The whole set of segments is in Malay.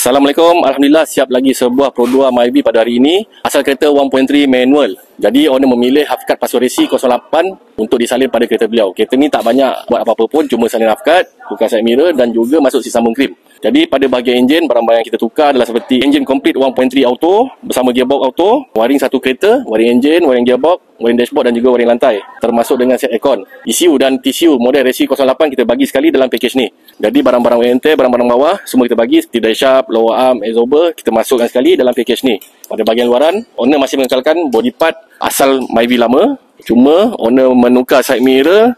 Assalamualaikum. Alhamdulillah siap lagi sebuah Pro 2 Myvi pada hari ini. Asal kereta 1.3 manual. Jadi owner memilih Half-Cut Paso Resi 08 untuk disalin pada kereta beliau. Kereta ni tak banyak buat apa-apa pun, cuma salin Half-Cut, tukar side mirror dan juga masuk si sambung krim. Jadi pada bahagian enjin, barang-barang yang kita tukar adalah seperti enjin complete 1.3 auto bersama gearbox auto, wiring satu kereta, wiring enjin, wiring gearbox, wiring dashboard dan juga wiring lantai, termasuk dengan set aircon. ECU dan TCU model Resi 08 kita bagi sekali dalam package ni. Jadi barang-barang wear and tear, barang-barang bawah semua kita bagi seperti dash shaft, lower arm, absorber kita masukkan sekali dalam package ni. Pada bahagian luaran, owner masih mengekalkan body part asal Myvi lama, cuma owner menukar side mirror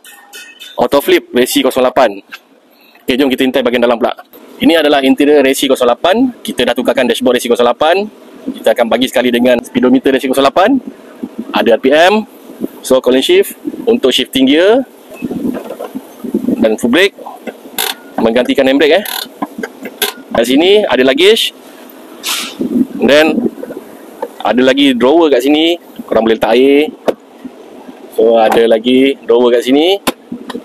auto flip Resi 08. Okey, jom kita intai bahagian dalam pula. Ini adalah interior Resi 08. Kita dah tukarkan dashboard Resi 08. Kita akan bagi sekali dengan speedometer Resi 08. Ada RPM, so collision shift untuk shifting gear dan full brake, menggantikan handbrake. Kat sini ada luggage, dan ada lagi drawer kat sini, korang boleh letak air. So ada lagi drawer kat sini.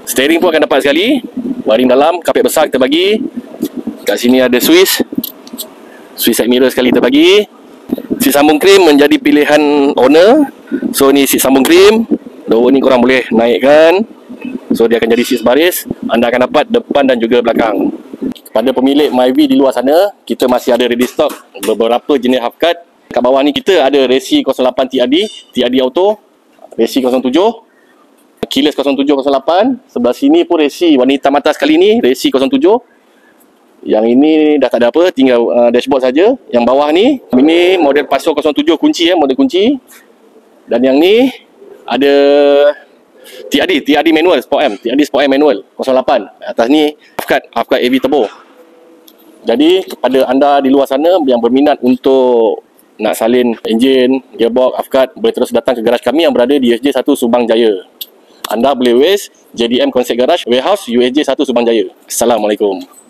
Steering pun akan dapat sekali. Wiring dalam, kapet besar kita bagi. Kat sini ada Swiss side mirror sekali kita bagi. Seat sambung krim menjadi pilihan owner. So ni seat sambung krim. Drawer ni korang boleh naikkan. So dia akan jadi seat baris. Anda akan dapat depan dan juga belakang. Kepada pemilik Myvi di luar sana, kita masih ada ready stock beberapa jenis Half-Cut. Kat bawah ni kita ada Resi 08 TRD Auto, Resi 07, Keyless 0708. Sebelah sini pun Resi warna hitam atas kali ni, Resi 07. Yang ini dah tak ada apa, tinggal dashboard saja. Yang bawah ni, ini model Paso 07 kunci, model kunci. Dan yang ni ada TRD manual Sport M, TRD Sport M manual 08. Atas ni Half-Cut AV turbo. Jadi kepada anda di luar sana yang berminat untuk nak salin enjin, gearbox, Half-Cut, boleh terus datang ke garaj kami yang berada di USJ 1 Subang Jaya. Anda boleh waste JDM Concept Garage Warehouse USJ 1 Subang Jaya. Assalamualaikum.